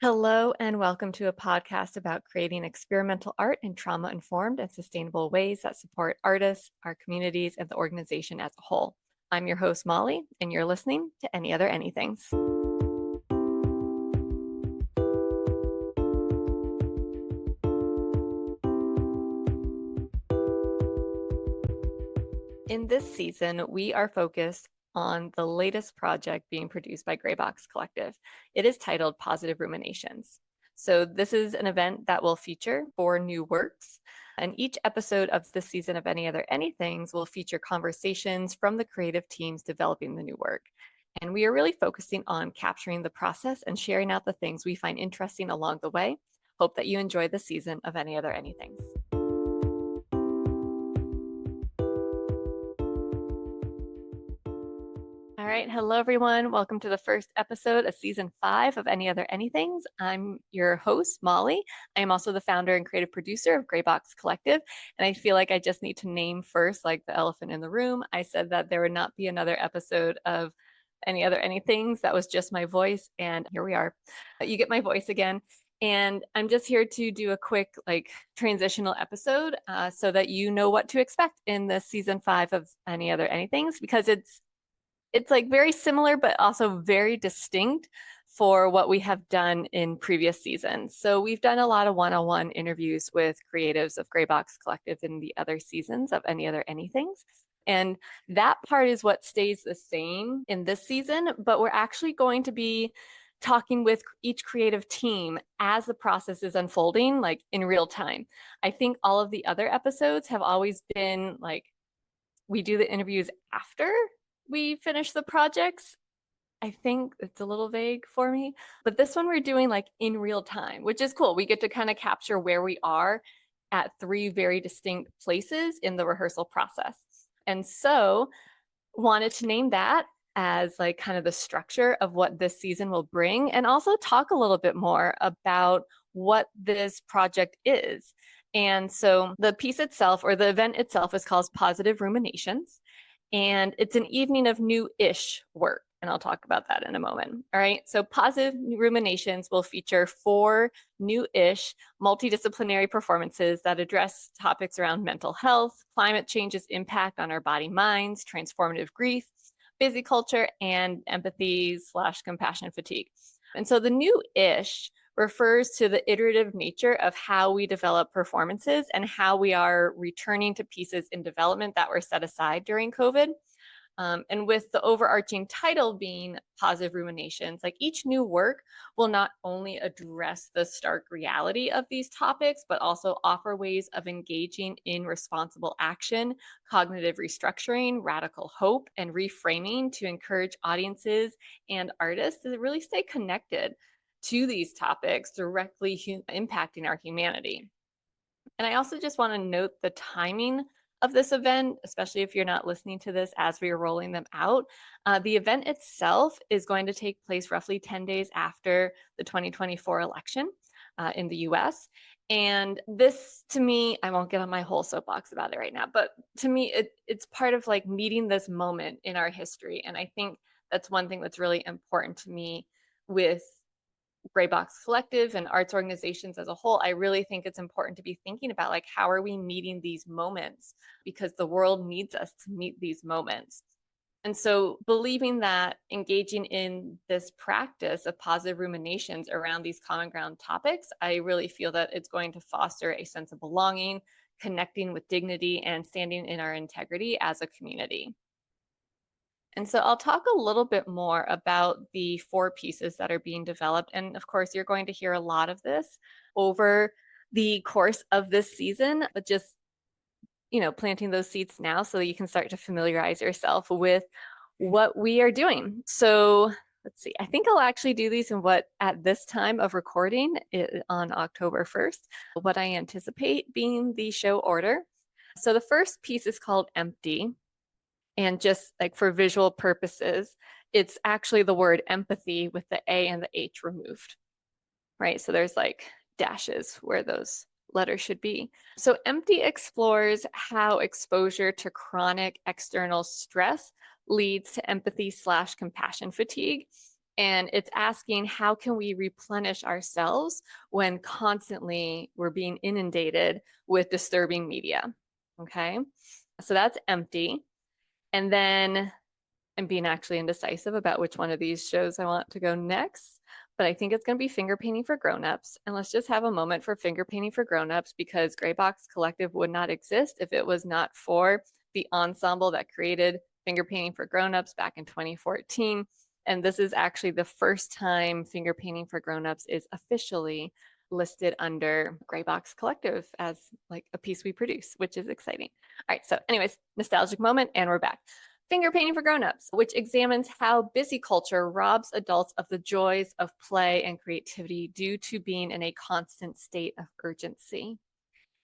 Hello, and welcome to a podcast about creating experimental art in trauma-informed and sustainable ways that support artists, our communities, and the organization as a whole. I'm your host, Molly, and you're listening to Any Other Anythings. In this season, we are focused on the latest project being produced by Graybox Collective. It is titled Positive Ruminations. So this is an event that will feature 4 new works, and each episode of this season of Any Other Anythings will feature conversations from the creative teams developing the new work. And we are really focusing on capturing the process and sharing out the things we find interesting along the way. Hope that you enjoy the season of Any Other Anythings. All right. Hello, everyone. Welcome to the first episode of season 5 of Any Other Anythings. I'm your host, Molly. I am also the founder and creative producer of Graybox Collective. And I feel like I just need to name first, like the elephant in the room. I said that there would not be another episode of Any Other Anythings. That was just my voice. And here we are. You get my voice again. And I'm just here to do a quick transitional episode so that you know what to expect in this season 5 of Any Other Anythings, because it's like very similar, but also very distinct for what we have done in previous seasons. So we've done a lot of one-on-one interviews with creatives of Graybox Collective in the other seasons of Any Other Anythings. And that part is what stays the same in this season, but we're actually going to be talking with each creative team as the process is unfolding, like in real time. I think all of the other episodes have always been like, we do the interviews after we finish the projects. I think it's a little vague for me, but this one we're doing like in real time, which is cool. We get to kind of capture where we are at 3 very distinct places in the rehearsal process. And so wanted to name that as like kind of the structure of what this season will bring, and also talk a little bit more about what this project is. And so the piece itself, or the event itself, is called Positive Ruminations. And it's an evening of new-ish work. And I'll talk about that in a moment. All right. So Positive Ruminations will feature 4 new-ish multidisciplinary performances that address topics around mental health, climate change's impact on our body minds, transformative grief, busy culture, and empathy/compassion fatigue. And so the new-ish refers to the iterative nature of how we develop performances and how we are returning to pieces in development that were set aside during COVID. And with the overarching title being Positive Ruminations, like each new work will not only address the stark reality of these topics, but also offer ways of engaging in responsible action, cognitive restructuring, radical hope, and reframing to encourage audiences and artists to really stay connected to these topics directly impacting our humanity. And I also just want to note the timing of this event, especially if you're not listening to this as we are rolling them out. The event itself is going to take place roughly 10 days after the 2024 election in the US. And this, to me, I won't get on my whole soapbox about it right now, but to me, it's part of like meeting this moment in our history. And I think that's one thing that's really important to me with Graybox Collective and arts organizations as a whole. I really think it's important to be thinking about like, how are we meeting these moments? Because the world needs us to meet these moments. And so believing that engaging in this practice of positive ruminations around these common ground topics, I really feel that it's going to foster a sense of belonging, connecting with dignity, and standing in our integrity as a community. And so I'll talk a little bit more about the 4 pieces that are being developed. And of course, you're going to hear a lot of this over the course of this season, but just, planting those seeds now so that you can start to familiarize yourself with what we are doing. So let's see, I think I'll actually do these at this time of recording on October 1st, what I anticipate being the show order. So the first piece is called Empty. And just like for visual purposes, it's actually the word empathy with the A and the H removed, right? So there's like dashes where those letters should be. So Empty explores how exposure to chronic external stress leads to empathy/compassion fatigue. And it's asking, how can we replenish ourselves when constantly we're being inundated with disturbing media? Okay, so that's empty. And then I'm being actually indecisive about which one of these shows I want to go next, but I think it's going to be finger painting for grown-ups. And let's just have a moment for finger painting for grown-ups, because Gray Box Collective would not exist if it was not for the ensemble that created finger painting for grown-ups back in 2014. And this is actually the first time finger painting for grown-ups is officially listed under Gray Box Collective as like a piece we produce, which is exciting. All right, so anyways, nostalgic moment, and we're back. Finger Painting for Grown-ups, which examines how busy culture robs adults of the joys of play and creativity due to being in a constant state of urgency.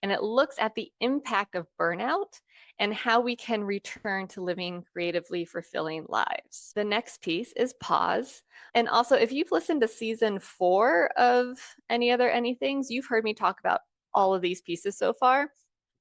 And it looks at the impact of burnout and how we can return to living creatively fulfilling lives. The next piece is Pause. And also, if you've listened to season 4 of Any Other Anythings, you've heard me talk about all of these pieces so far,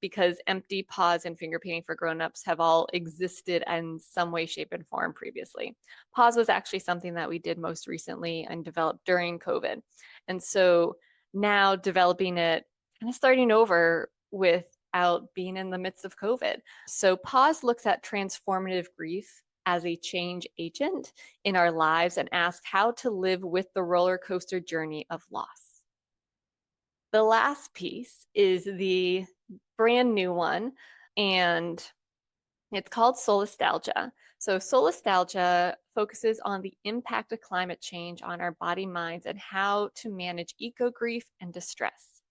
because Empty, Pause, and Finger Painting for Grown-ups have all existed in some way, shape, and form previously. Pause was actually something that we did most recently and developed during COVID. And so now developing it, kind of starting over without being in the midst of COVID. So Pause looks at transformative grief as a change agent in our lives and asks how to live with the roller coaster journey of loss. The last piece is the brand new one, and it's called Solastalgia. So Solastalgia focuses on the impact of climate change on our body, minds, and how to manage eco grief and distress.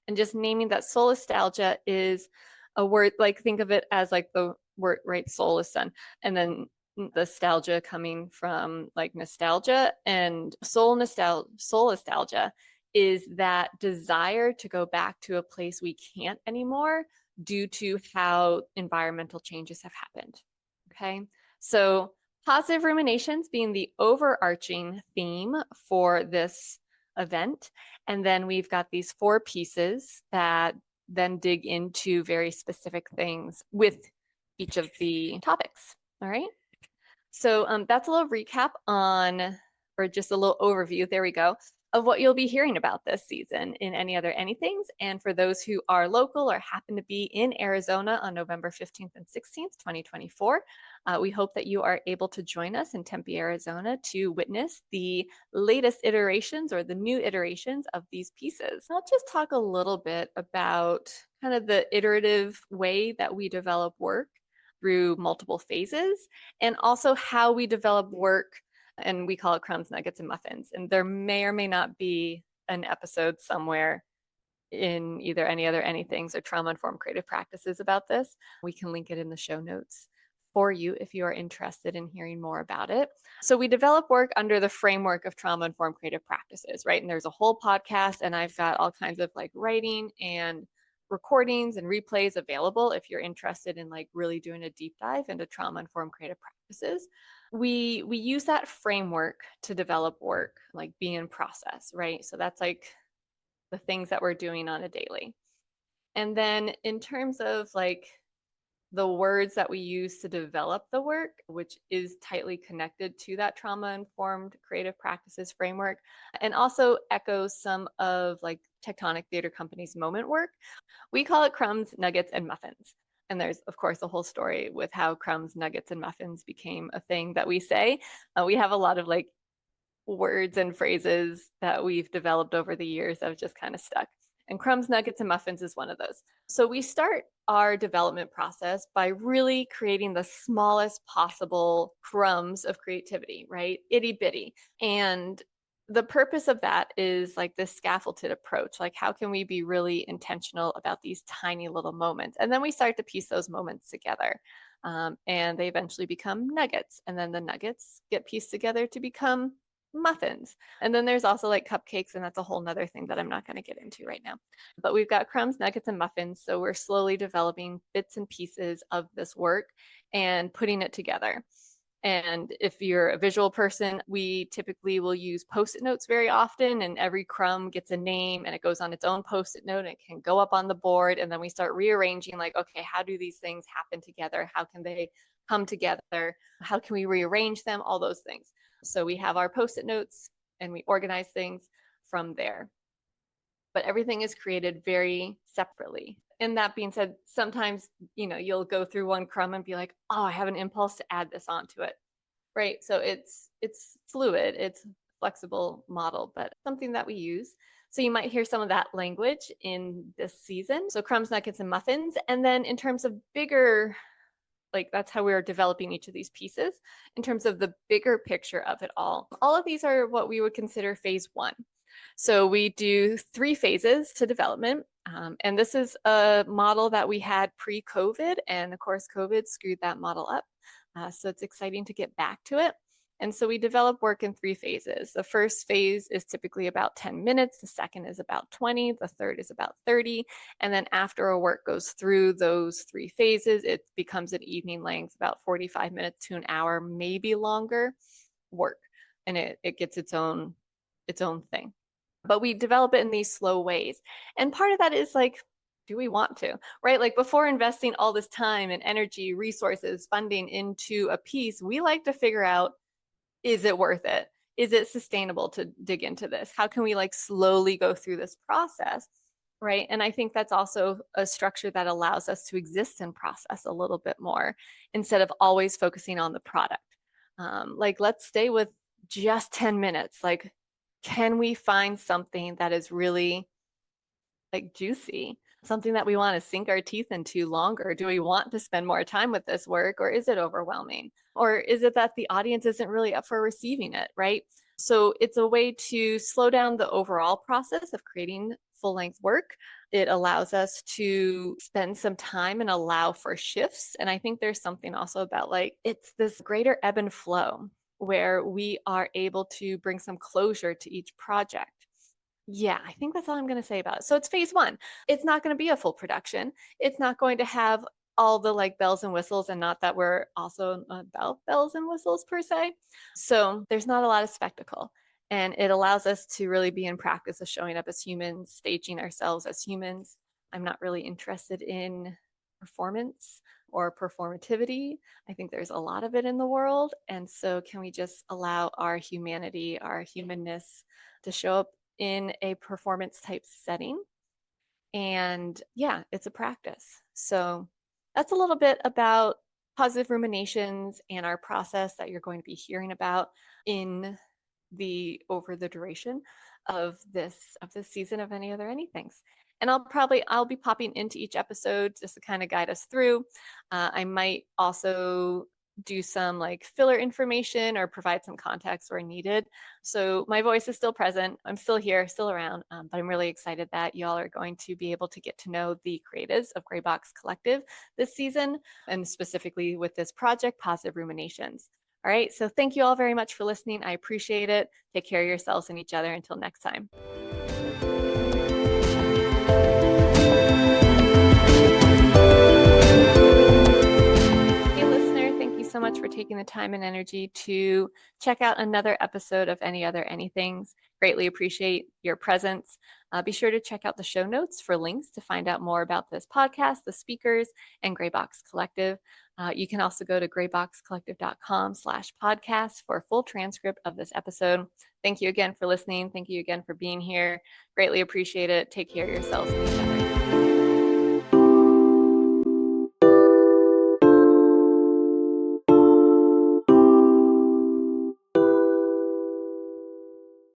And just naming that solastalgia is a word, like think of it as like the word, right? Soul is sun, and then nostalgia coming from like nostalgia, and solastalgia is that desire to go back to a place we can't anymore due to how environmental changes have happened. Okay, so positive ruminations being the overarching theme for this event. And then we've got these 4 pieces that then dig into very specific things with each of the topics. All right. So that's a little recap on, or just a little overview, there we go, of what you'll be hearing about this season in Any Other Anythings. And for those who are local or happen to be in Arizona on November 15th and 16th, 2024, we hope that you are able to join us in Tempe, Arizona to witness the latest iterations or the new iterations of these pieces. I'll just talk a little bit about kind of the iterative way that we develop work through multiple phases, and also how we develop work, and we call it crumbs, nuggets, and muffins. And there may or may not be an episode somewhere in either Any Other Anythings or Trauma-Informed Creative Practices about this. We can link it in the show notes for you if you are interested in hearing more about it. So we develop work under the framework of trauma-informed creative practices, right? And there's a whole podcast, and I've got all kinds of like writing and recordings and replays available if you're interested in like really doing a deep dive into trauma-informed creative practices. We use that framework to develop work, like being in process, right? So that's like the things that we're doing on a daily. And then in terms of like the words that we use to develop the work, which is tightly connected to that trauma-informed creative practices framework, and also echoes some of like Tectonic Theater Company's moment work. We call it crumbs, nuggets, and muffins. And there's, of course, a whole story with how crumbs, nuggets, and muffins became a thing that we say. We have a lot of like words and phrases that we've developed over the years that have just kind of stuck. And crumbs, nuggets, and muffins is one of those. So we start our development process by really creating the smallest possible crumbs of creativity, right? Itty bitty. And the purpose of that is like this scaffolded approach. Like, how can we be really intentional about these tiny little moments? And then we start to piece those moments together. And they eventually become nuggets. And then the nuggets get pieced together to become muffins. And then there's also like cupcakes, and that's a whole nother thing that I'm not going to get into right now. But we've got crumbs, nuggets, and muffins. So we're slowly developing bits and pieces of this work and putting it together. And if you're a visual person, we typically will use Post-it notes very often, and every crumb gets a name and it goes on its own Post-it note and it can go up on the board. And then we start rearranging like, okay, how do these things happen together? How can they come together? How can we rearrange them? All those things. So we have our Post-it notes and we organize things from there. But everything is created very separately. And that being said, sometimes, you'll go through one crumb and be like, oh, I have an impulse to add this onto it. Right. So it's fluid, it's flexible model, but something that we use. So you might hear some of that language in this season. So crumbs, nuggets, and muffins. And then in terms of bigger, like that's how we're developing each of these pieces. In terms of the bigger picture of it all of these are what we would consider phase one. So we do 3 phases to development. And this is a model that we had pre-COVID, and of course, COVID screwed that model up. So it's exciting to get back to it. And so we develop work in 3 phases. The first phase is typically about 10 minutes. The second is about 20. The third is about 30. And then after a work goes through those 3 phases, it becomes an evening length, about 45 minutes to an hour, maybe longer work. And it gets its own thing. But we develop it in these slow ways. And part of that is like, do we want to, right? Like before investing all this time and energy, resources, funding into a piece, we like to figure out, is it worth it? Is it sustainable to dig into this? How can we like slowly go through this process, right? And I think that's also a structure that allows us to exist in process a little bit more instead of always focusing on the product. Like let's stay with just 10 minutes. Like, can we find something that is really like juicy, something that we want to sink our teeth into longer? Do we want to spend more time with this work, or is it overwhelming? Or is it that the audience isn't really up for receiving it, right? So it's a way to slow down the overall process of creating full-length work. It allows us to spend some time and allow for shifts. And I think there's something also about like, it's this greater ebb and flow where we are able to bring some closure to each project. Yeah, I think that's all I'm going to say about it. So it's phase one. It's not going to be a full production. It's not going to have all the like bells and whistles, and not that we're also about bells and whistles per se. So there's not a lot of spectacle. And it allows us to really be in practice of showing up as humans, staging ourselves as humans. I'm not really interested in performance or performativity. I think there's a lot of it in the world. And so can we just allow our humanity, our humanness to show up in a performance type setting? And yeah, it's a practice. So that's a little bit about positive ruminations and our process that you're going to be hearing about in the over the duration of this season of Any Other Anythings. And I'll be popping into each episode just to kind of guide us through. I might also do some like filler information or provide some context where needed. So my voice is still present. I'm still here, still around, but I'm really excited that y'all are going to be able to get to know the creatives of Gray Box Collective this season, and specifically with this project, Positive Ruminations. All right, so thank you all very much for listening. I appreciate it. Take care of yourselves and each other until next time. Hey, listener, thank you so much for taking the time and energy to check out another episode of Any Other Anythings. Greatly appreciate your presence. Be sure to check out the show notes for links to find out more about this podcast, the speakers, and Gray Box Collective. You can also go to grayboxcollective.com/podcast for a full transcript of this episode. Thank you again for listening. Thank you again for being here. Greatly appreciate it. Take care of yourselves and each other.